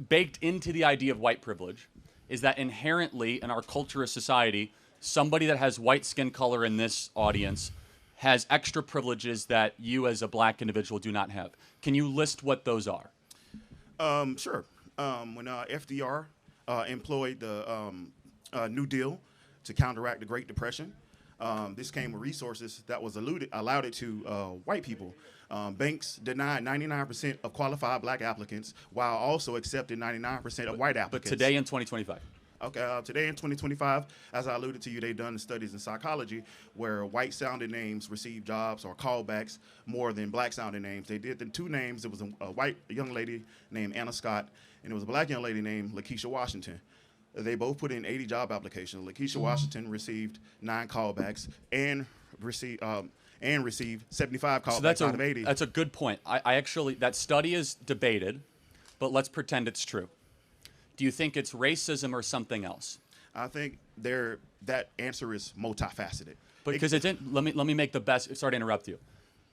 baked into the idea of white privilege is that inherently in our culture or society, somebody that has white skin color in this audience has extra privileges that you as a black individual do not have. Can you list what those are? Sure. When FDR employed the New Deal to counteract the Great Depression, this came with resources that was allowed it to white people. Banks denied 99% of qualified black applicants while also accepting 99% of white applicants. But today in 2025. Okay, today in 2025, as I alluded to you, they've done studies in psychology where white-sounding names receive jobs or callbacks more than black-sounding names. They did the two names. There was a white young lady named Anna Scott, and there was a black young lady named Lakeisha Washington. They both put in 80 job applications. Lakeisha Washington received 9 callbacks and received 75 callbacks out of 80. That's a good point. I actually, that study is debated, but let's pretend it's true. Do you think it's racism or something else? I think that answer is multifaceted. Because let me make the best. Sorry to interrupt you.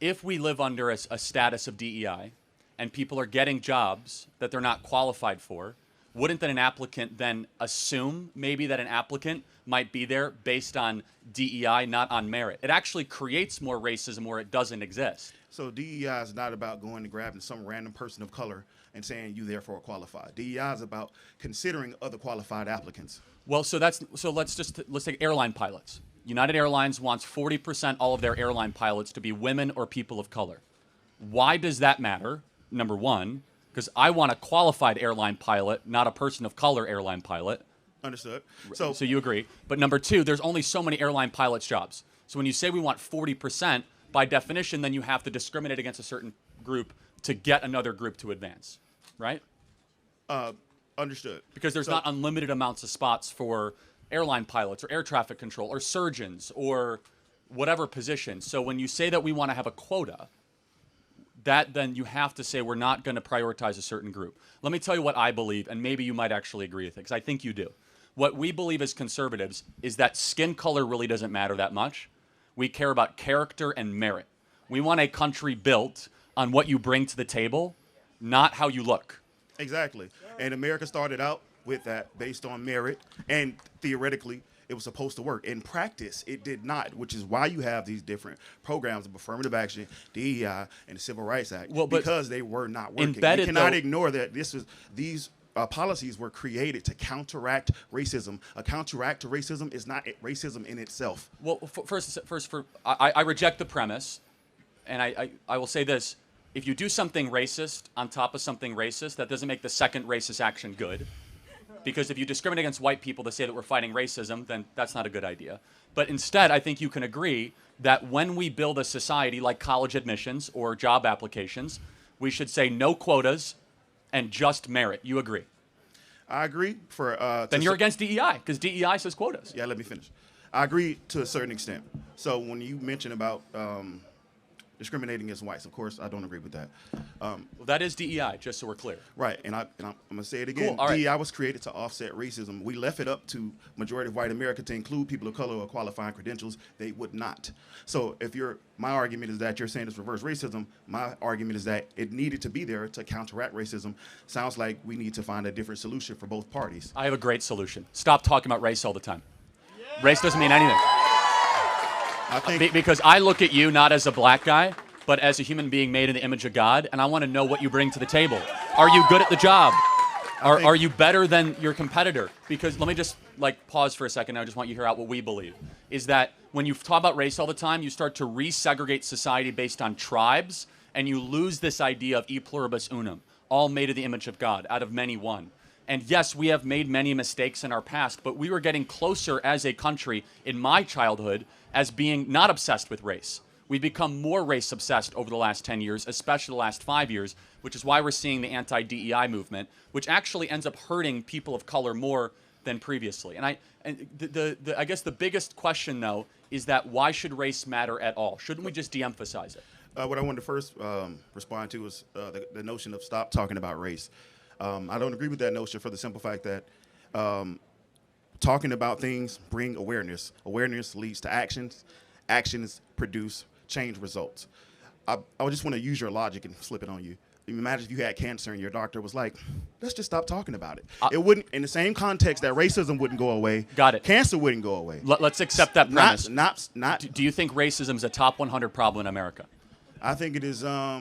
If we live under a status of DEI, and people are getting jobs that they're not qualified for, wouldn't then an applicant then assume maybe that an applicant might be there based on DEI, not on merit? It actually creates more racism where it doesn't exist. So DEI is not about going and grabbing some random person of color and saying you therefore qualify. DEI is about considering other qualified applicants. Well, let's take airline pilots. United Airlines wants 40% all of their airline pilots to be women or people of color. Why does that matter? Number one, because I want a qualified airline pilot, not a person of color airline pilot. Understood. So you agree. But number two, there's only so many airline pilots jobs. So when you say we want 40%, by definition, then you have to discriminate against a certain group to get another group to advance, right? Understood. Because there's not unlimited amounts of spots for airline pilots or air traffic control or surgeons or whatever position. So when you say that we want to have a quota, that then you have to say we're not going to prioritize a certain group. Let me tell you what I believe, and maybe you might actually agree with it, because I think you do. What we believe as conservatives is that skin color really doesn't matter that much. We care about character and merit. We want a country built on what you bring to the table, not how you look. Exactly. And America started out with that based on merit, and theoretically, it was supposed to work. In practice, it did not, which is why you have these different programs of affirmative action, DEI, and the Civil Rights Act, because they were not working. You cannot ignore that these policies were created to counteract racism. A counteract to racism is not racism in itself. Well, I reject the premise, and I will say this. If you do something racist on top of something racist, that doesn't make the second racist action good. Because if you discriminate against white people to say that we're fighting racism, then that's not a good idea. But instead, I think you can agree that when we build a society like college admissions or job applications, we should say no quotas and just merit. You agree? I agree. Then you're against DEI, because DEI says quotas. Yeah, let me finish. I agree to a certain extent. So when you mention about discriminating against whites, of course, I don't agree with that. Well, that is DEI, just so we're clear. Right, and I'm going to say it again. Cool. DEI was created to offset racism. We left it up to majority of white America to include people of color or qualifying credentials. They would not. So my argument is that you're saying it's reverse racism. My argument is that it needed to be there to counteract racism. Sounds like we need to find a different solution for both parties. I have a great solution. Stop talking about race all the time. Yeah. Race doesn't mean anything. Because I look at you not as a black guy, but as a human being made in the image of God, and I want to know what you bring to the table. Are you good at the job? Are you better than your competitor? Because let me just pause for a second. I just want you to hear out what we believe. Is that when you talk about race all the time, you start to resegregate society based on tribes, and you lose this idea of e pluribus unum, all made in the image of God, out of many one. And yes, we have made many mistakes in our past, but we were getting closer as a country in my childhood as being not obsessed with race. We've become more race obsessed over the last 10 years, especially the last 5 years, which is why we're seeing the anti-DEI movement, which actually ends up hurting people of color more than previously. And I guess the biggest question, though, is that why should race matter at all? Shouldn't we just de-emphasize it? What I wanted to first respond to was the notion of stop talking about race. I don't agree with that notion for the simple fact that talking about things bring awareness. Awareness leads to actions. Actions produce change results. I just want to use your logic and flip it on you. imagine if you had cancer and your doctor was like, let's just stop talking about it. It wouldn't, in the same context that racism wouldn't go away. Got it. Cancer wouldn't go away. Let's accept that premise. Not. Do you think racism is a top 100 problem in America? I think it is. I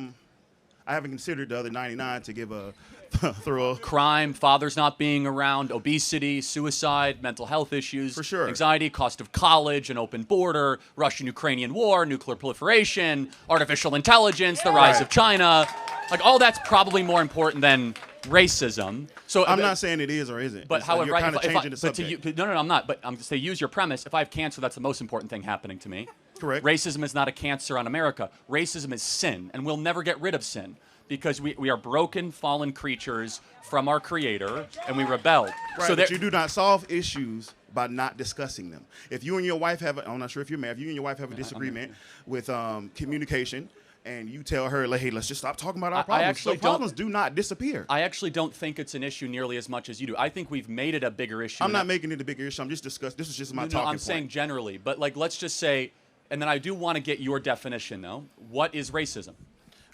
haven't considered the other 99 to give a thorough. Crime, fathers not being around, obesity, suicide, mental health issues, For sure. anxiety, cost of college, an open border, Russian-Ukrainian war, nuclear proliferation, artificial intelligence, the rise of China. Like, all that's probably more important than racism. So I'm not saying it is or isn't. But It's however, you're right, kind of changing the but subject. no, I'm not. But I'm to say, use your premise. If I have cancer, that's the most important thing happening to me. Correct. Racism is not a cancer on America. Racism is sin, and we'll never get rid of sin because we are broken, fallen creatures from our Creator, and we rebelled. Right, So but you do not solve issues by not discussing them. If you and your wife have, I'm not sure if you're married, if you and your wife have a disagreement with communication, and you tell her, like, hey, let's just stop talking about our problems. So problems do not disappear. I actually don't think it's an issue nearly as much as you do. I think we've made it a bigger issue. I'm not making it a bigger issue. I'm just discussing. This is just my talking I'm point. saying generally, but like, let's just say, and then I do want to get your definition though. What is racism?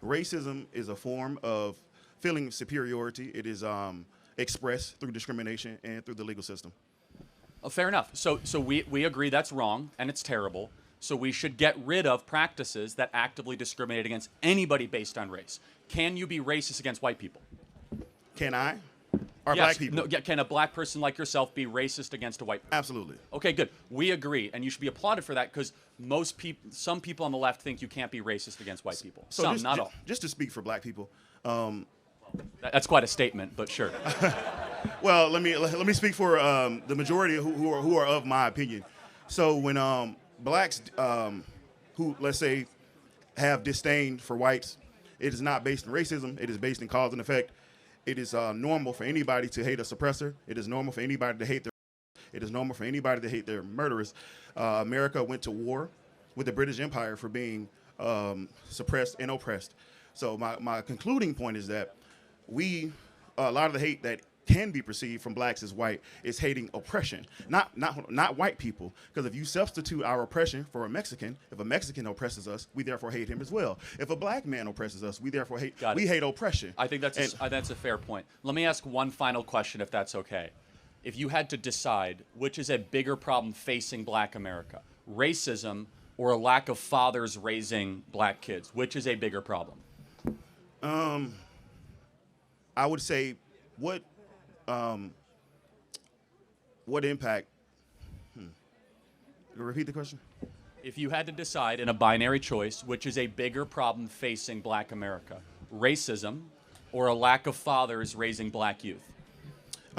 Racism is a form of feeling superiority. It is expressed through discrimination and through the legal system. Oh, fair enough. So we agree that's wrong and it's terrible. So we should get rid of practices that actively discriminate against anybody based on race. Can you be racist against white people? Can I? Or Yes. black people? No, can a black person like yourself be racist against a white person? Absolutely. Okay, good. We agree, and you should be applauded for that because some people on the left think you can't be racist against white people. So Some, just, not all. Just to speak for black people, That's quite a statement, but sure. well, let me speak for the majority who are of my opinion. So when blacks who, let's say, have disdain for whites, it is not based in racism. It is based in cause and effect. It is normal for anybody to hate a suppressor. It is normal for anybody to hate their. It is normal for anybody to hate their murderers. America went to war with the British Empire for being suppressed and oppressed. So my concluding point is that a lot of the hate that can be perceived from blacks as white is hating oppression, not white people. Because if you substitute our oppression for a Mexican, if a Mexican oppresses us, we therefore hate him as well. If a black man oppresses us, we therefore hate oppression. I think that's a fair point. Let me ask one final question, if that's okay. If you had to decide which is a bigger problem facing black America, racism or a lack of fathers raising black kids, which is a bigger problem? I would say what impact? Repeat the question. If you had to decide in a binary choice, which is a bigger problem facing black America, racism or a lack of fathers raising black youth?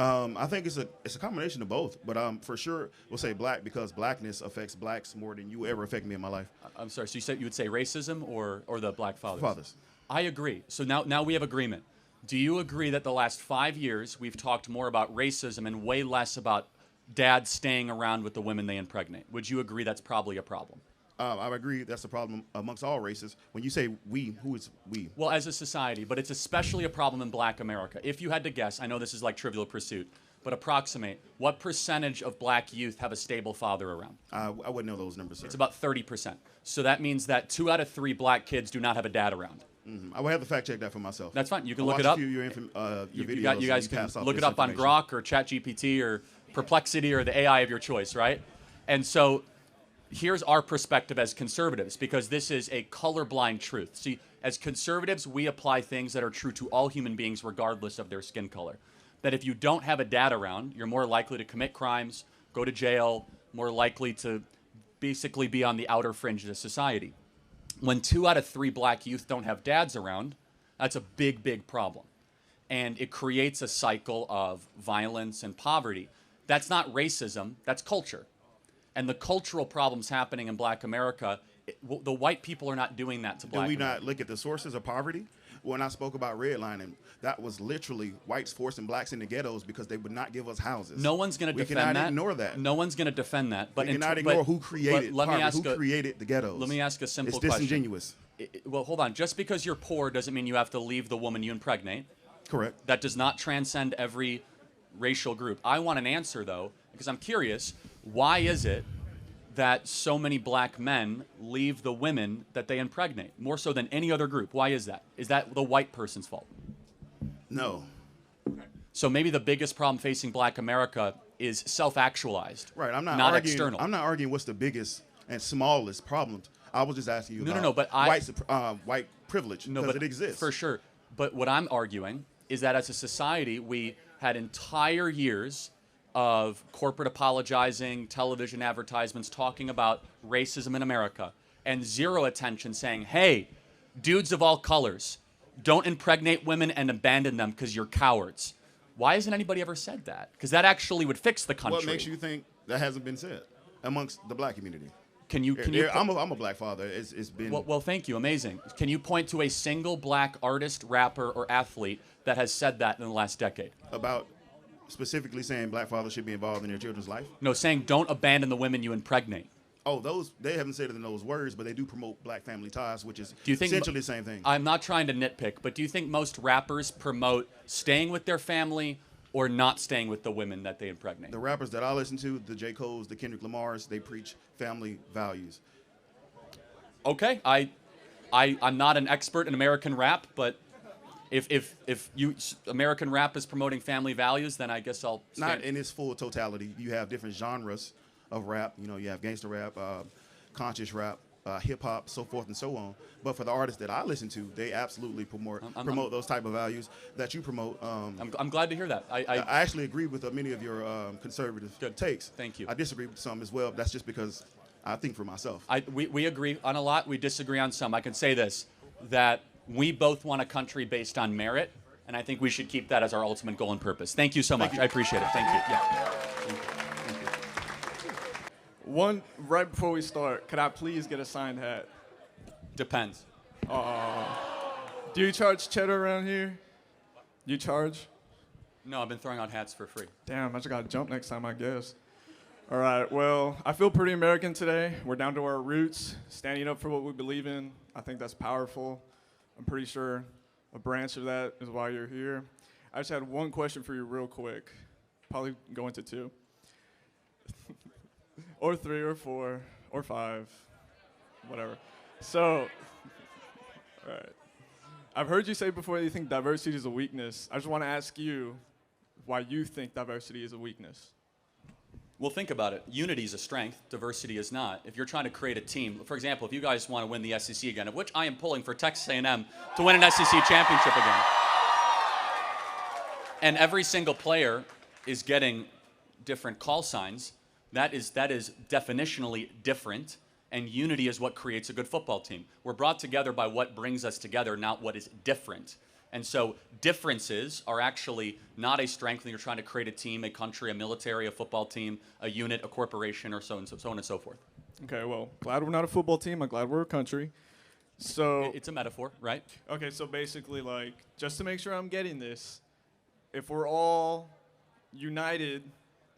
I think it's a combination of both, but for sure we'll say black because blackness affects blacks more than you ever affect me in my life. I'm sorry, so you said you would say racism or the black fathers? Fathers. I agree. So now we have agreement. Do you agree that the last 5 years we've talked more about racism and way less about dads staying around with the women they impregnate? Would you agree that's probably a problem? I agree that's a problem amongst all races. When you say we, who is we? Well, as a society, but it's especially a problem in black America. If you had to guess, I know this is like Trivial Pursuit, but approximate, what percentage of black youth have a stable father around? I wouldn't know those numbers, sir. It's about 30%. So that means that 2 out of 3 black kids do not have a dad around. Mm-hmm. I will have to fact check that for myself. That's fine. You can I'll look it watch up. a few of your You videos. guys can look it up on Grok or ChatGPT or Perplexity or the AI of your choice, right? And so here's our perspective as conservatives, because this is a colorblind truth. See, as conservatives, we apply things that are true to all human beings regardless of their skin color. That if you don't have a dad around, you're more likely to commit crimes, go to jail, more likely to basically be on the outer fringes of society. When 2 out of 3 black youth don't have dads around, that's a big, big problem. And it creates a cycle of violence and poverty. That's not racism, that's culture. And the cultural problems happening in black America, the white people are not doing that to black Do we America. not look at the sources of poverty? When I spoke about redlining, that was literally whites forcing blacks into ghettos because they would not give us houses. No one's going to defend that. We cannot ignore that. No one's going to defend that. But we cannot ignore who created poverty, who created the ghettos. Let me ask a simple it's question. disingenuous. Well, hold on. Just because you're poor doesn't mean you have to leave the woman you impregnate. Correct. That does not transcend every racial group. I want an answer, though, because I'm curious. Why is it that so many black men leave the women that they impregnate, more so than any other group. Why is that? Is that the white person's fault? No. So maybe the biggest problem facing black America is self-actualized, Right. I'm not arguing, external. I'm not arguing what's the biggest and smallest problems. I was just asking you about No, but white privilege, because it exists. For sure. But what I'm arguing is that as a society, we had entire years of corporate apologizing, television advertisements talking about racism in America, and zero attention saying, hey, dudes of all colors, don't impregnate women and abandon them because you're cowards. Why hasn't anybody ever said that? Because that actually would fix the country. What makes you think that hasn't been said amongst the black community? Can you I'm a black father. It's been... Well, thank you. Amazing. Can you point to a single black artist, rapper, or athlete that has said that in the last decade? About specifically saying black fathers should be involved in their children's life? No, saying don't abandon the women you impregnate. Oh, they haven't said it in those words, but they do promote black family ties, which is Do you think essentially the same thing. I'm not trying to nitpick, but do you think most rappers promote staying with their family or not staying with the women that they impregnate? The rappers that I listen to, the J. Cole's, the Kendrick Lamar's, they preach family values. Okay, I'm not an expert in American rap, but if American rap is promoting family values, then I guess I'll stand. Not in its full totality. You have different genres of rap. You know, you have gangster rap, conscious rap, hip hop, so forth and so on. But for the artists that I listen to, they absolutely promote those type of values that you promote. I'm glad to hear that. I actually agree with many of your conservative takes. Thank you. I disagree with some as well. That's just because I think for myself. We agree on a lot. We disagree on some. I can say this, that we both want a country based on merit, and I think we should keep that as our ultimate goal and purpose. Thank you so much. I appreciate it. Thank you. Yeah. One, right before we start, could I please get a signed hat? Depends. Do you charge cheddar around here? You charge? No, I've been throwing out hats for free. Damn, I just got to jump next time, I guess. All right, well, I feel pretty American today. We're down to our roots, standing up for what we believe in. I think that's powerful. I'm pretty sure a branch of that is why you're here. I just had one question for you real quick. Probably go into two. Or 3 or 4 or 5, whatever. So, all right. I've heard you say before that you think diversity is a weakness. I just want to ask you why you think diversity is a weakness. Well, think about it. Unity is a strength. Diversity is not. If you're trying to create a team, for example, if you guys want to win the SEC again, of which I am pulling for Texas A&M to win an SEC championship again, and every single player is getting different call signs, that is definitionally different, and unity is what creates a good football team. We're brought together by what brings us together, not what is different. And so differences are actually not a strength when you're trying to create a team, a country, a military, a football team, a unit, a corporation, or so on and so forth. Okay, well, glad we're not a football team. I'm glad we're a country. So it's a metaphor, right? Okay, so basically, like, just to make sure I'm getting this, if we're all united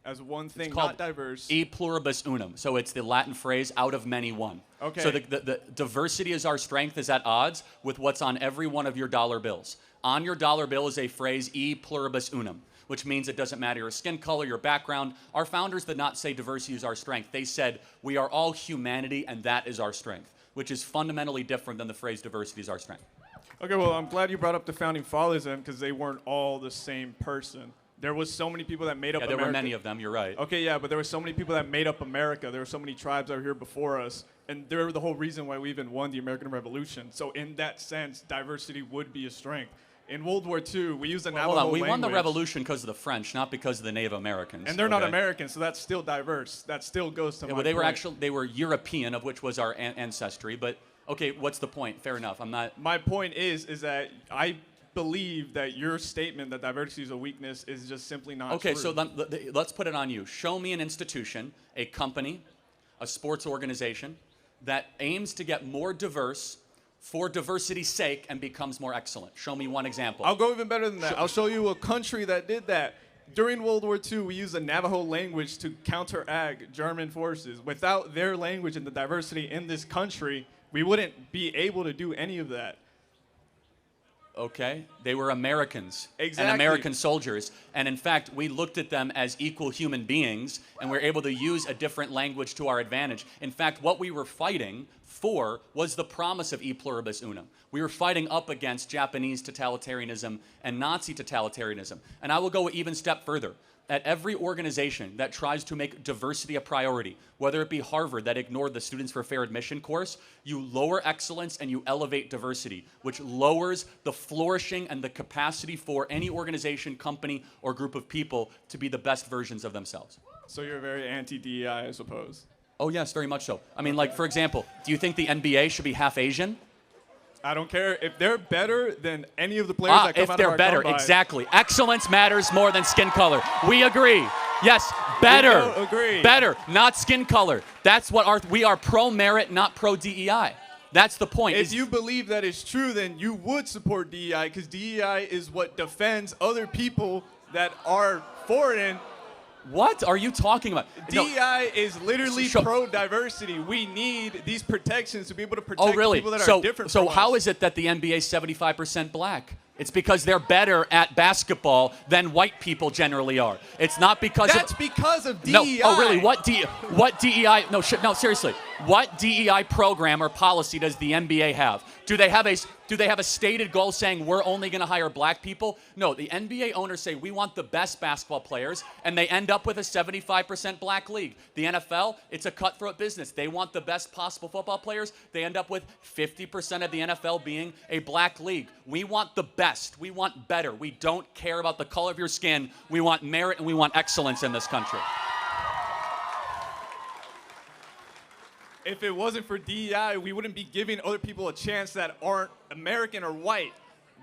as one thing, it's called not diverse. E pluribus unum. So it's the Latin phrase, out of many one. Okay. So the diversity is our strength is at odds with what's on every one of your dollar bills. On your dollar bill is a phrase, E pluribus unum, which means it doesn't matter your skin color, your background. Our founders did not say diversity is our strength. They said we are all humanity and that is our strength, which is fundamentally different than the phrase diversity is our strength. Okay, well, I'm glad you brought up the founding fathers then, because they weren't all the same person. There was so many people that made up America. There were many of them, you're right. Okay, yeah, but there were so many people that made up America. There were so many tribes that were here before us, and they're the whole reason why we even won the American Revolution. So in that sense, diversity would be a strength. In World War II, we used the Navajo language. We won the revolution because of the French, not because of the Native Americans. And they're not Americans, so that's still diverse. That still goes to my point. They were European, of which was our ancestry, but okay, what's the point? Fair enough, I'm not... My point is that I believe that your statement that diversity is a weakness is just simply not true. Okay, so let's put it on you. Show me an institution, a company, a sports organization that aims to get more diverse for diversity's sake and becomes more excellent. Show me one example. I'll go even better than that. I'll show you a country that did that. During World War II, we used the Navajo language to counteract German forces. Without their language and the diversity in this country, we wouldn't be able to do any of that. Okay, they were Americans Exactly. and American soldiers. And in fact, we looked at them as equal human beings, and we're able to use a different language to our advantage. In fact, what we were fighting for was the promise of e pluribus unum. We were fighting up against Japanese totalitarianism and Nazi totalitarianism. And I will go even step further. At every organization that tries to make diversity a priority, whether it be Harvard that ignored the Students for Fair Admission course, you lower excellence and you elevate diversity, which lowers the flourishing and the capacity for any organization, company, or group of people to be the best versions of themselves. So you're very anti-DEI, I suppose. Oh yes, very much so. I mean, like, for example, do you think the NBA should be half Asian? I don't care if they're better than any of the players that come if out they're of our better, combine. exactly. Excellence matters more than skin color. We agree. Yes, better. We don't agree. Better, not skin color. That's what we are pro merit, not pro DEI. That's the point. If you believe that is true, then you would support DEI, because DEI is what defends other people that are foreign. What are you talking about? No. DEI is literally So- pro-diversity. We need these protections to be able to protect Oh, really? people that are different So from how us. is it that the NBA is 75% black? It's because they're better at basketball than white people generally are. It's not because That's of, because of no. DEI. Oh, really? What DEI? No, no, seriously. What DEI program or policy does the NBA have? Do they have a stated goal saying we're only going to hire black people? No, the NBA owners say we want the best basketball players, and they end up with a 75% black league. The NFL, it's a cutthroat business. They want the best possible football players. They end up with 50% of the NFL being a black league. We want the best. We want better. We don't care about the color of your skin. We want merit and we want excellence in this country. If it wasn't for DEI, we wouldn't be giving other people a chance that aren't American or white.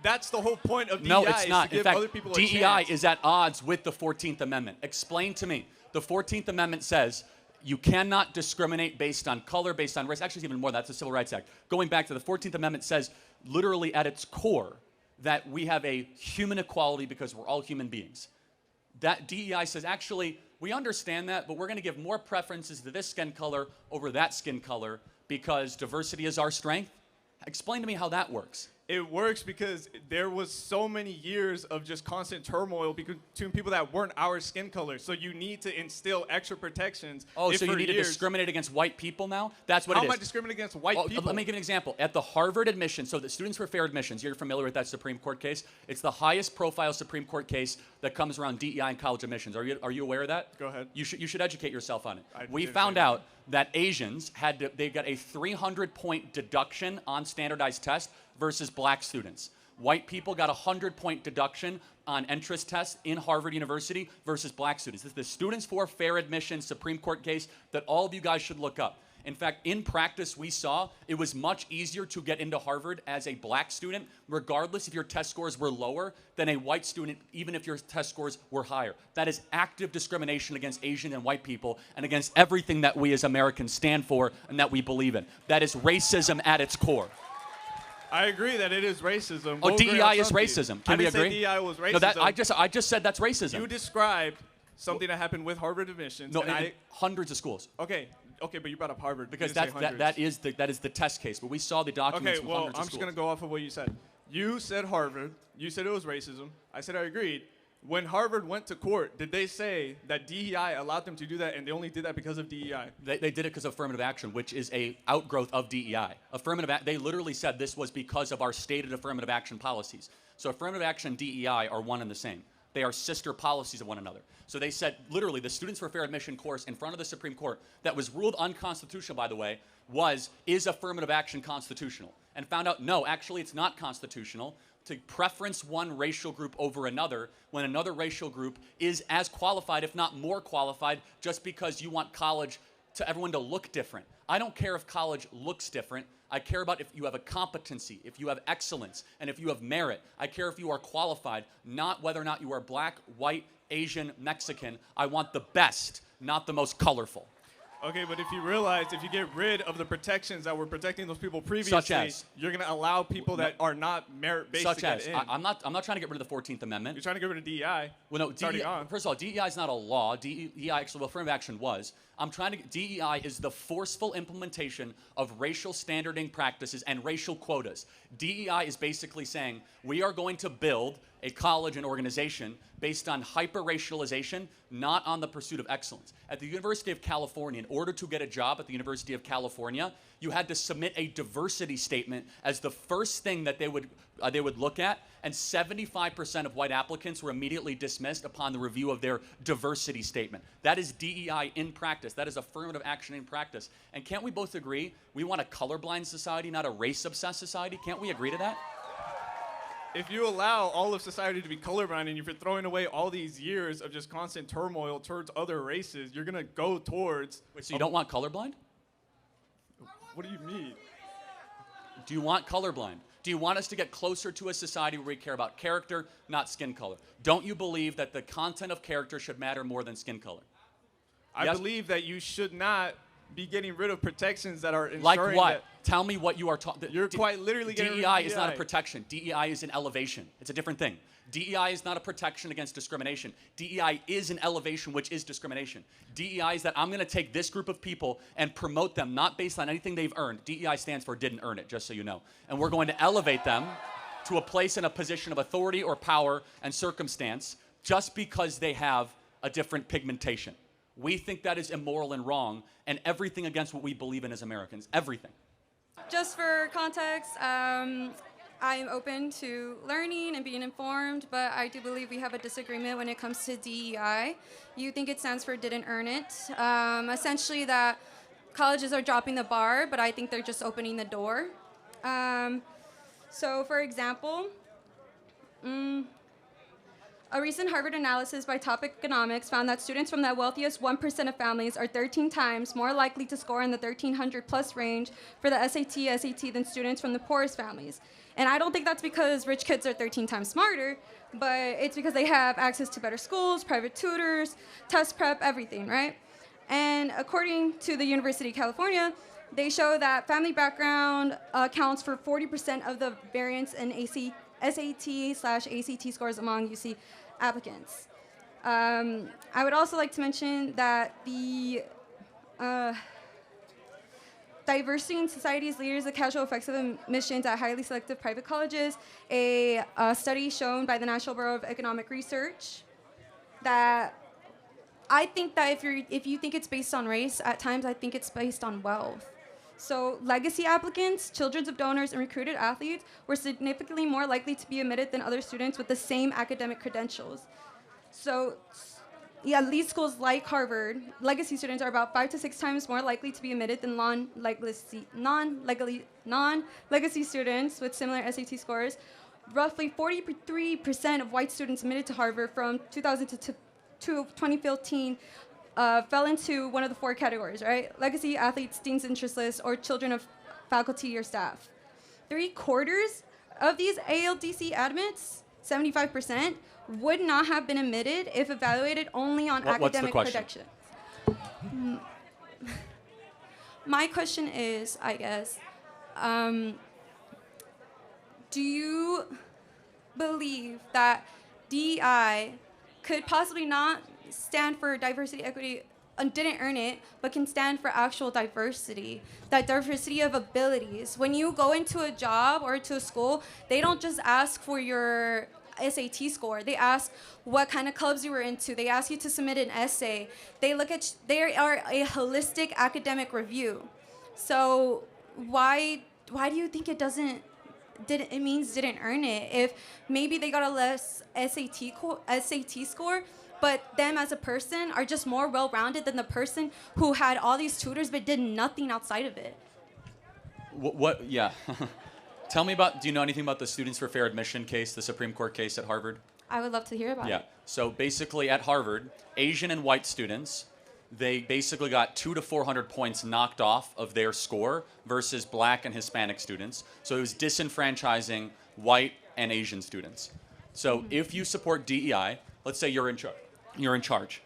That's the whole point of DEI. No, it's is not. To give In fact, other people a DEI chance. is at odds with the 14th Amendment. Explain to me. The 14th Amendment says you cannot discriminate based on color, based on race. Actually, it's even more. That's the Civil Rights Act. Going back to the 14th Amendment says, literally at its core, that we have a human equality because we're all human beings. That DEI says, actually, we understand that, but we're going to give more preferences to this skin color over that skin color because diversity is our strength. Explain to me how that works. It works because there was so many years of just constant turmoil between people that weren't our skin color. So you need to instill extra protections. Oh, if so you for need to years- discriminate against white people now? That's what How it am I is. discriminating against white people? Let me give you an example. At the Harvard admission, so the Students for Fair Admissions, you're familiar with that Supreme Court case? It's the highest profile Supreme Court case that comes around DEI and college admissions. Are you aware of that? Go ahead. You should educate yourself on it. We didn't found say that. out that Asians they got a 300-point deduction on standardized tests versus black students. White people got a 100-point deduction on entrance tests in Harvard University versus black students. This is the Students for Fair Admission Supreme Court case that all of you guys should look up. In fact, in practice, we saw it was much easier to get into Harvard as a black student, regardless if your test scores were lower, than a white student, even if your test scores were higher. That is active discrimination against Asian and white people and against everything that we as Americans stand for and that we believe in. That is racism at its core. I agree that it is racism. Oh, We'll agree DEI on is something. racism. I Can we didn't agree? say DEI was racism. No, I just said that's racism. You described something that happened with Harvard admissions. No, and in hundreds of schools. Okay, but you brought up Harvard. Because You didn't say that is the test case. But we saw the documents Okay, from well, hundreds I'm of just schools. going to go off of what you said. You said Harvard. You said it was racism. I said I agreed. When Harvard went to court, did they say that DEI allowed them to do that and they only did that because of DEI? They did it because of affirmative action, which is a outgrowth of DEI. They literally said this was because of our stated affirmative action policies. So affirmative action and DEI are one and the same. They are sister policies of one another. So they said, literally, the Students for Fair Admission course in front of the Supreme Court that was ruled unconstitutional, by the way, is affirmative action constitutional? And found out, no, actually it's not constitutional to preference one racial group over another when another racial group is as qualified, if not more qualified, just because you want college to everyone to look different. I don't care if college looks different. I care about if you have a competency, if you have excellence, and if you have merit. I care if you are qualified, not whether or not you are black, white, Asian, Mexican. I want the best, not the most colorful. Okay, but if you realize, if you get rid of the protections that were protecting those people previously, Such as? you're going to allow people that are not merit-based Such to get as, in. I'm not trying to get rid of the 14th Amendment. You're trying to get rid of DEI. Well, no, It's already on. first of all, DEI is not a law. DEI, actually, well, affirmative action was. DEI is the forceful implementation of racial standarding practices and racial quotas. DEI is basically saying we are going to build a college and organization based on hyper-racialization, not on the pursuit of excellence. At the University of California, in order to get a job at the University of California, you had to submit a diversity statement as the first thing that they would look at, and 75% of white applicants were immediately dismissed upon the review of their diversity statement. That is DEI in practice. That is affirmative action in practice. And can't we both agree we want a colorblind society, not a race-obsessed society? Can't we agree to that? If you allow all of society to be colorblind and if you're throwing away all these years of just constant turmoil towards other races, you're going to go towards... Wait, so you don't want colorblind? What do you mean? Do you want colorblind? Do you want us to get closer to a society where we care about character, not skin color? Don't you believe that the content of character should matter more than skin color? I Yes? believe that you should not be getting rid of protections that are ensuring Like what? that Tell me what you are talking. you're quite literally getting rid of DEI is not a DEI. protection. DEI is an elevation. It's a different thing. DEI is not a protection against discrimination. DEI is an elevation, which is discrimination. DEI is that I'm going to take this group of people and promote them, not based on anything they've earned. DEI stands for didn't earn it, just so you know. And we're going to elevate them to a place in a position of authority or power and circumstance just because they have a different pigmentation. We think that is immoral and wrong, and everything against what we believe in as Americans. Everything. Just for context, I'm open to learning and being informed, but I do believe we have a disagreement when it comes to DEI. You think it stands for didn't earn it. Essentially that colleges are dropping the bar, but I think they're just opening the door. So for example, a recent Harvard analysis by Economics found that students from the wealthiest 1% of families are 13 times more likely to score in the 1300 plus range for the SAT than students from the poorest families. And I don't think that's because rich kids are 13 times smarter, but it's because they have access to better schools, private tutors, test prep, everything, right? And according to the University of California, they show that family background accounts for 40% of the variance in SAT/ACT scores among UC applicants. I would also like to mention that the diversity in society's leaders, the casual effects of admissions at highly selective private colleges, a study shown by the National Bureau of Economic Research that I think that if you think it's based on race, at times I think it's based on wealth. So legacy applicants, children of donors, and recruited athletes were significantly more likely to be admitted than other students with the same academic credentials. So yeah, elite schools like Harvard, legacy students are about 5 to 6 times more likely to be admitted than non-legacy students with similar SAT scores. Roughly 43% of white students admitted to Harvard from 2000 to 2015 fell into one of the 4 categories, right? Legacy, athletes, deans interestless, or children of faculty or staff. 3/4 of these ALDC admits, 75%, would not have been admitted if evaluated only on academic credentials. My question is, I guess, do you believe that DEI could possibly not stand for diversity, equity, didn't earn it, but can stand for actual diversity, that diversity of abilities? When you go into a job or to a school, they don't just ask for your SAT score. They ask what kind of clubs you were into. They ask you to submit an essay. They are a holistic academic review. So why do you think it means didn't earn it? If maybe they got a less SAT score, but them as a person are just more well-rounded than the person who had all these tutors but did nothing outside of it. What yeah. Tell me about, do you know anything about the Students for Fair Admission case, the Supreme Court case at Harvard? I would love to hear about Yeah. it. So basically at Harvard, Asian and white students, they basically got 200 to 400 points knocked off of their score versus black and Hispanic students. So it was disenfranchising white and Asian students. So if you support DEI, let's say you're in charge.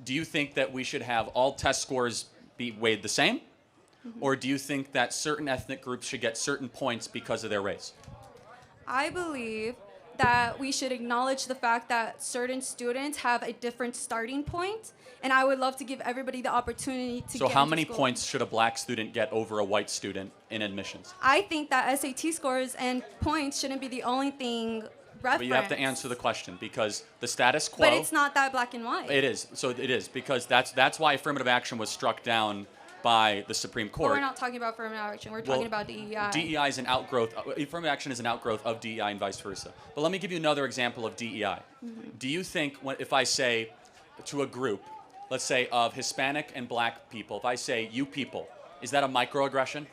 Do you think that we should have all test scores be weighed the same? Or do you think that certain ethnic groups should get certain points because of their race? I believe that we should acknowledge the fact that certain students have a different starting point, and I would love to give everybody the opportunity to So get how into many school. points should a black student get over a white student in admissions? I think that SAT scores and points shouldn't be the only thing referenced. But you have to answer the question, because the status quo... But it's not that black and white. It is. So it is, because that's why affirmative action was struck down by the Supreme But Court. we're not talking about affirmative action. We're talking about DEI. DEI is an outgrowth. Affirmative action is an outgrowth of DEI and vice versa. But let me give you another example of DEI. Do you think if I say to a group, let's say of Hispanic and black people, if I say you people, is that a microaggression?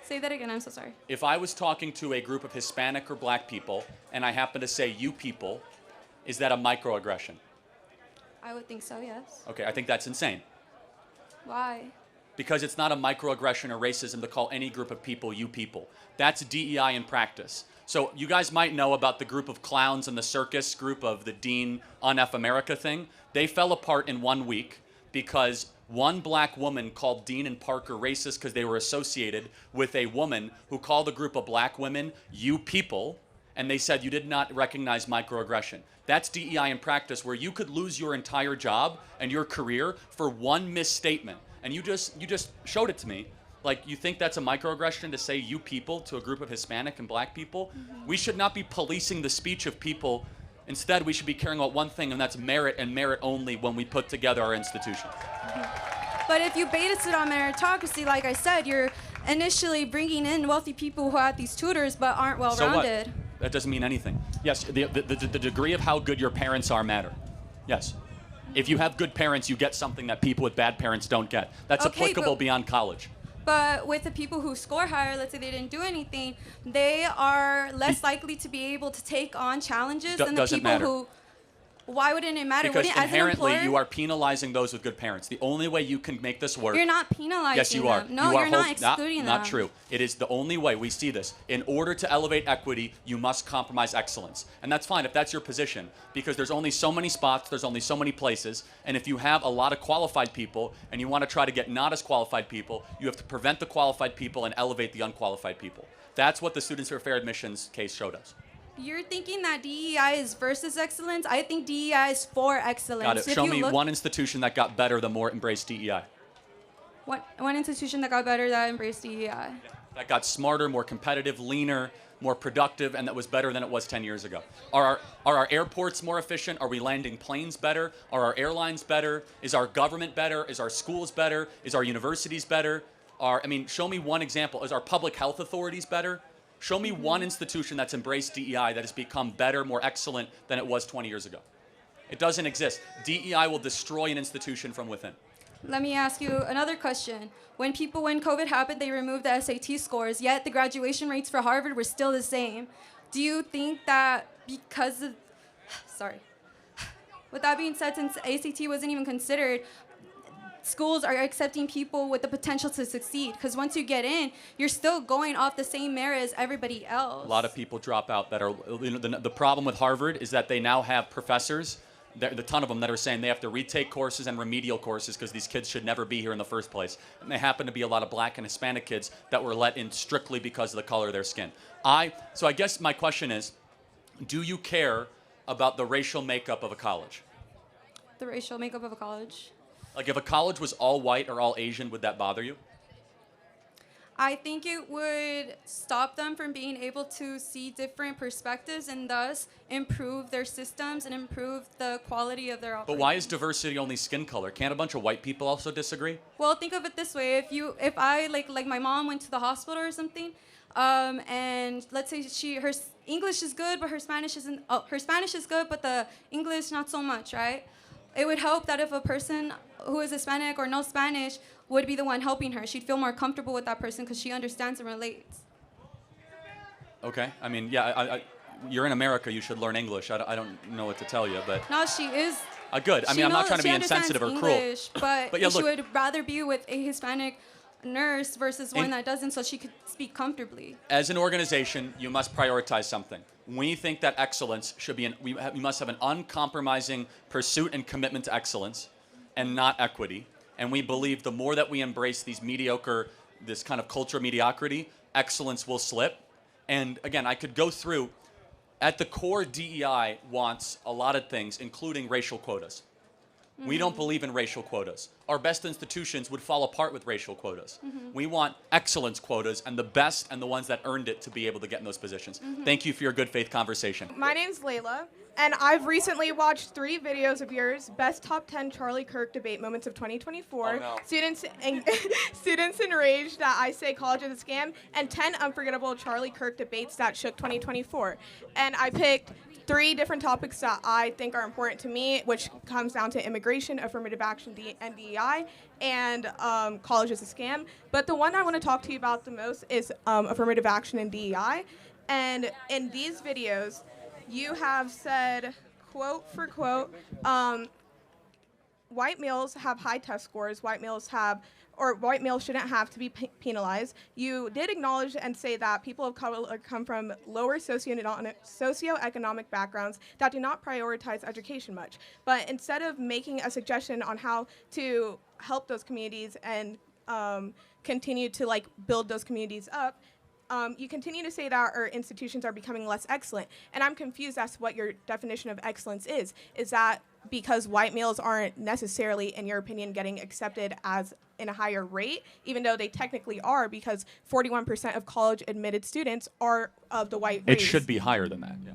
Say that again. I'm so sorry. If I was talking to a group of Hispanic or black people and I happen to say you people, is that a microaggression? I would think so, yes. Okay, I think that's insane. Why? Because it's not a microaggression or racism to call any group of people you people. That's DEI in practice. So you guys might know about the group of clowns in the circus group of the Dean on F America thing. They fell apart in 1 week because one black woman called Dean and Parker racist because they were associated with a woman who called a group of black women you people, and they said you did not recognize microaggression. That's DEI in practice, where you could lose your entire job and your career for one misstatement. And you just showed it to me. Like, you think that's a microaggression to say you people to a group of Hispanic and black people? We should not be policing the speech of people. Instead, we should be caring about one thing, and that's merit and merit only when we put together our institutions. But if you base it on meritocracy, like I said, you're initially bringing in wealthy people who have these tutors but aren't well-rounded. So what? That doesn't mean anything. Yes, the degree of how good your parents are matter. Yes. If you have good parents, you get something that people with bad parents don't get. That's Okay, applicable but- beyond college. But with the people who score higher, let's say they didn't do anything, they are less likely to be able to take on challenges than the Doesn't people matter. who. Why wouldn't it matter? Because Wouldn't, as an inherently, employer, you are penalizing those with good parents. The only way you can make this work... You're not penalizing Yes, you are. them. No, You are you're not excluding them. Not true. It is the only way we see this. In order to elevate equity, you must compromise excellence. And that's fine if that's your position, because there's only so many spots, there's only so many places, and if you have a lot of qualified people and you want to try to get not as qualified people, you have to prevent the qualified people and elevate the unqualified people. That's what the Students for Fair Admissions case showed us. You're thinking that DEI is versus excellence. I think DEI is for excellence. Got it. If Show you me look- one institution that got better the more it embraced DEI. One institution that got better that embraced DEI. That got smarter, more competitive, leaner, more productive, and that was better than it was 10 years ago. Are our airports more efficient? Are we landing planes better? Are our airlines better? Is our government better? Is our schools better? Is our universities better? Show me one example. Is our public health authorities better? Show me one institution that's embraced DEI that has become better, more excellent than it was 20 years ago. It doesn't exist. DEI will destroy an institution from within. Let me ask you another question. When COVID happened, they removed the SAT scores, yet the graduation rates for Harvard were still the same. Do you think that because of, sorry. With that being said, since ACT wasn't even considered, schools are accepting people with the potential to succeed. Because once you get in, you're still going off the same merit as everybody else. A lot of people drop out that are, the problem with Harvard is that they now have professors, the ton of them that are saying they have to retake courses and remedial courses because these kids should never be here in the first place. And they happen to be a lot of black and Hispanic kids that were let in strictly because of the color of their skin. So I guess my question is, do you care about the racial makeup of a college? The racial makeup of a college? Like if a college was all white or all Asian, would that bother you? I think it would stop them from being able to see different perspectives and thus improve their systems and improve the quality of their operations. But why is diversity only skin color? Can't a bunch of white people also disagree? Well, think of it this way: if I like my mom went to the hospital or something, and let's say her English is good, but her Spanish isn't. Oh, her Spanish is good, but the English not so much, right? It would help that if a person who is Hispanic or no Spanish would be the one helping her. She'd feel more comfortable with that person because she understands and relates. Okay. I mean, yeah, you're in America. You should learn English. I don't know what to tell you, but... No, she is. Good. I mean, I'm not trying to be insensitive or cruel. English, but yeah, she look, would rather be with a Hispanic nurse versus one that doesn't, so she could speak comfortably. As an organization, you must prioritize something. We think that excellence should be, we must have an uncompromising pursuit and commitment to excellence. and not equity. And we believe the more that we embrace this kind of culture of mediocrity, excellence will slip. And again, I could go through, at the core, DEI wants a lot of things, including racial quotas. We don't believe in racial quotas. Our best institutions would fall apart with racial quotas. We want excellence quotas and the best and the ones that earned it to be able to get in those positions. Thank you for your good faith conversation. My name's Layla, and I've recently watched 3 videos of yours, Best Top 10 Charlie Kirk Debate Moments of 2024, Oh, no. Students Enraged that I Say College is a Scam, and 10 Unforgettable Charlie Kirk Debates that shook 2024. And I picked 3 different topics that I think are important to me, which comes down to immigration, affirmative action, and DEI, and college is a scam. But the one I want to talk to you about the most is affirmative action and DEI. And in these videos, you have said, quote for quote, white males have high test scores, white males shouldn't have to be penalized. You did acknowledge and say that people of color come from lower socioeconomic backgrounds that do not prioritize education much. But instead of making a suggestion on how to help those communities and continue to build those communities up, you continue to say that our institutions are becoming less excellent. And I'm confused as to what your definition of excellence is. Is that because white males aren't necessarily, in your opinion, getting accepted as in a higher rate, even though they technically are, because 41% of college admitted students are of the white race? It should be higher than that, yeah.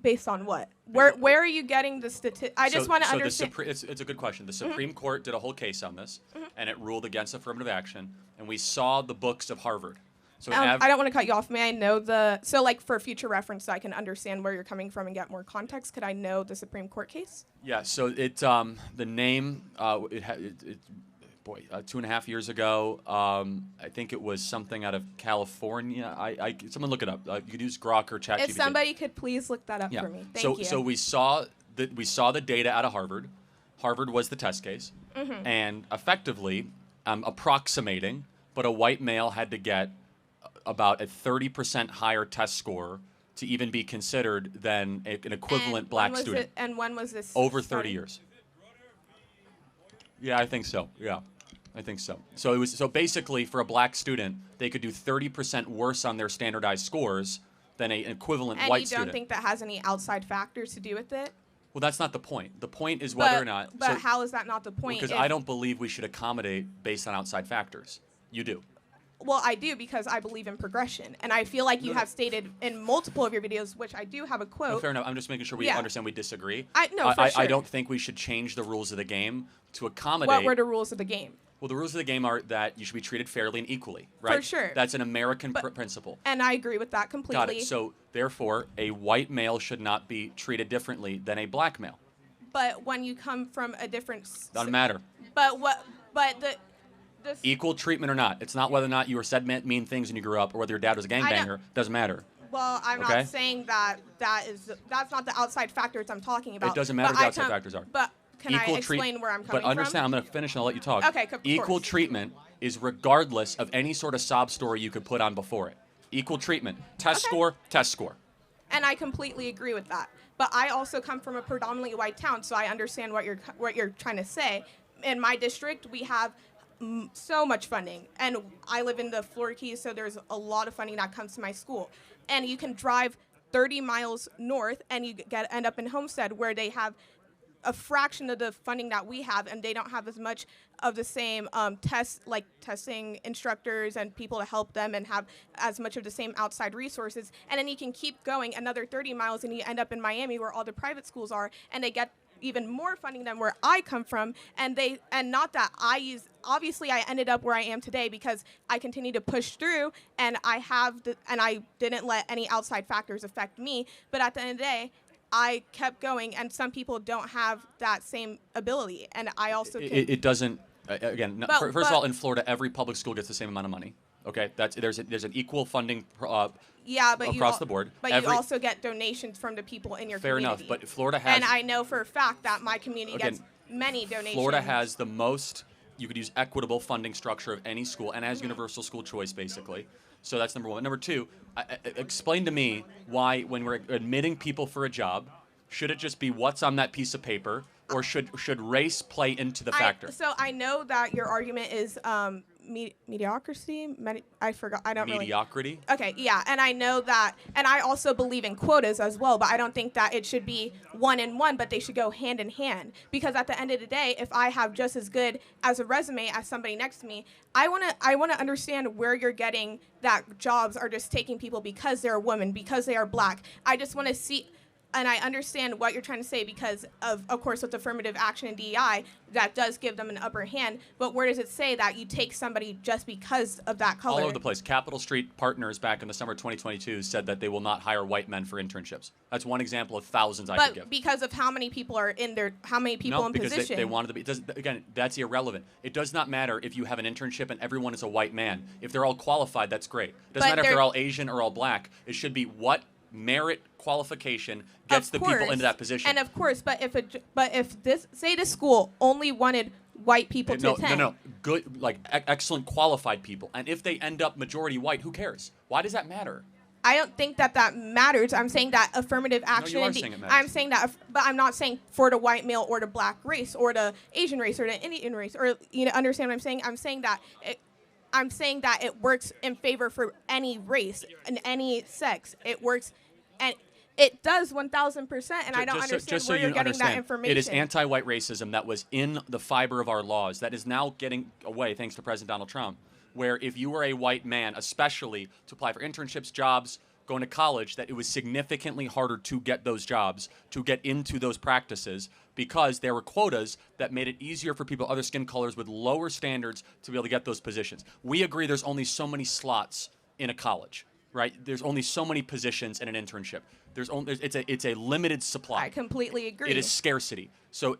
Based on what? Where are you getting the statistics? I just want to understand. It's a good question. The Supreme Court did a whole case on this, and it ruled against affirmative action, and we saw the books of Harvard. So I don't want to cut you off. May I know for future reference so I can understand where you're coming from and get more context, could I know the Supreme Court case? Yeah, so the name, 2.5 years ago, I think it was something out of California. Someone look it up. You could use Grok or ChatGPT. If somebody could please look that up for me. Thank you. So we saw the data out of Harvard. Harvard was the test case. And effectively, approximating, but a white male had to get about a 30% higher test score to even be considered than an equivalent black student. And when was this? Over 30 years. Yeah, I think so. Yeah, I think so. So basically, for a black student, they could do 30% worse on their standardized scores than an equivalent white student. And you don't think that has any outside factors to do with it? Well, that's not the point. The point is whether or not. But how is that not the point? Because I don't believe we should accommodate based on outside factors. You do. Well, I do, because I believe in progression. And I feel like you have stated in multiple of your videos, which I do have a quote. No, fair enough. I'm just making sure we understand we disagree. For sure. I don't think we should change the rules of the game to accommodate. What were the rules of the game? Well, the rules of the game are that you should be treated fairly and equally, right? For sure. That's an American principle. And I agree with that completely. Got it. So, therefore, a white male should not be treated differently than a black male. But when you come from a different... Doesn't matter. Equal treatment or not. It's not whether or not you were said mean things when you grew up or whether your dad was a gangbanger. Doesn't matter. Well, I'm not saying that's not the outside factors I'm talking about. It doesn't matter what the outside factors are. But can I explain where I'm coming from? But understand, I'm going to finish and I'll let you talk. Okay, of course. Equal treatment is regardless of any sort of sob story you could put on before it. Equal treatment. Test score. And I completely agree with that. But I also come from a predominantly white town, so I understand what you're trying to say. In my district, we have so much funding, and I live in the Florida Keys, so there's a lot of funding that comes to my school. And you can drive 30 miles north, and you end up in Homestead, where they have a fraction of the funding that we have, and they don't have as much of the same testing instructors and people to help them, and have as much of the same outside resources. And then you can keep going another 30 miles, and you end up in Miami, where all the private schools are, and they get even more funding than where I come from. Obviously I ended up where I am today because I continue to push through, and I didn't let any outside factors affect me. But at the end of the day, I kept going, and some people don't have that same ability, and I also can. It doesn't. Again, first of all, in Florida, every public school gets the same amount of money. Okay, there's an equal funding across the board. But you also get donations from the people in your community. Fair enough, but Florida has. And I know for a fact that my community gets many donations. Florida has the most. You could use equitable funding structure of any school, and has universal school choice, basically. So that's number one. Number two, explain to me why, when we're admitting people for a job, should it just be what's on that piece of paper or should race play into the factor? So I know that your argument is mediocrity. I forgot. I don't really. Mediocrity? Okay, yeah, and I know that, and I also believe in quotas as well, but I don't think that it should be one and one, but they should go hand in hand. Because at the end of the day, if I have just as good as a resume as somebody next to me, I wanna understand where you're getting that jobs are just taking people because they're a woman, because they are black. I just want to see. And I understand what you're trying to say because of course, with affirmative action and DEI, that does give them an upper hand. But where does it say that you take somebody just because of that color? All over the place. Capitol Street Partners back in the summer of 2022 said that they will not hire white men for internships. That's one example of thousands I could give. But because of how many people are in there, how many people in position? No, because they wanted to be. Again, that's irrelevant. It does not matter if you have an internship and everyone is a white man. If they're all qualified, that's great. It doesn't matter if they're all Asian or all black. It should be what merit qualification gets the people into that position. And of course, but if this school only wanted white people to attend. No, good, like excellent qualified people, and if they end up majority white, who cares? Why does that matter? I don't think that matters. I'm saying that affirmative action. No, you are saying it matters. I'm saying that, but I'm not saying for the white male or the black race or the Asian race or the Indian race, or understand what I'm saying? I'm saying that it works in favor for any race and any sex. It works, and it does 1,000%. And I don't understand where you're getting that information. It is anti-white racism that was in the fiber of our laws that is now getting away thanks to President Donald Trump. Where if you were a white man, especially to apply for internships, jobs, going to college, that it was significantly harder to get those jobs, to get into those practices, because there were quotas that made it easier for people of other skin colors with lower standards to be able to get those positions. We agree there's only so many slots in a college, right? There's only so many positions in an internship. It's a limited supply. I completely agree. It is scarcity. So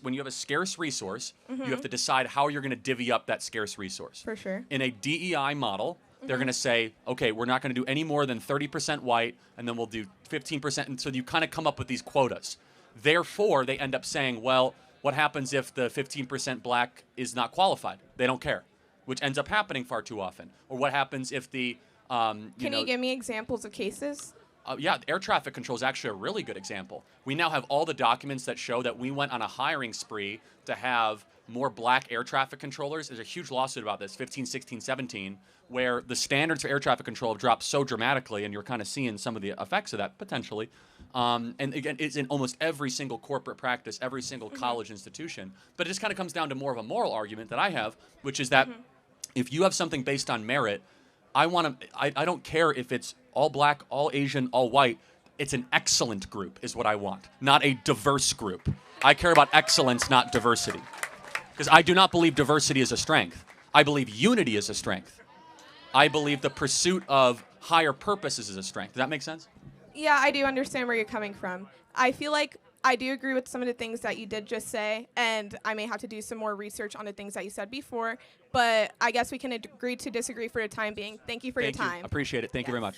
when you have a scarce resource, you have to decide how you're going to divvy up that scarce resource. For sure. In a DEI model, they're going to say, okay, we're not going to do any more than 30% white, and then we'll do 15%. And so you kind of come up with these quotas. Therefore, they end up saying, well, what happens if the 15% black is not qualified? They don't care, which ends up happening far too often. Or what happens if the Can you give me examples of cases? Yeah, air traffic control is actually a really good example. We now have all the documents that show that we went on a hiring spree to have more black air traffic controllers. There's a huge lawsuit about this, 15, 16, 17, where the standards for air traffic control have dropped so dramatically, and you're kind of seeing some of the effects of that, potentially. And again, it's in almost every single corporate practice, every single college institution. But it just kind of comes down to more of a moral argument that I have, which is that if you have something based on merit, I don't care if it's all black, all Asian, all white. It's an excellent group is what I want, not a diverse group. I care about excellence, not diversity. Because I do not believe diversity is a strength. I believe unity is a strength. I believe the pursuit of higher purposes is a strength. Does that make sense? Yeah, I do understand where you're coming from. I feel like I do agree with some of the things that you did just say, and I may have to do some more research on the things that you said before, but I guess we can agree to disagree for the time being. Thank you for your time. Appreciate it. Thank you very much.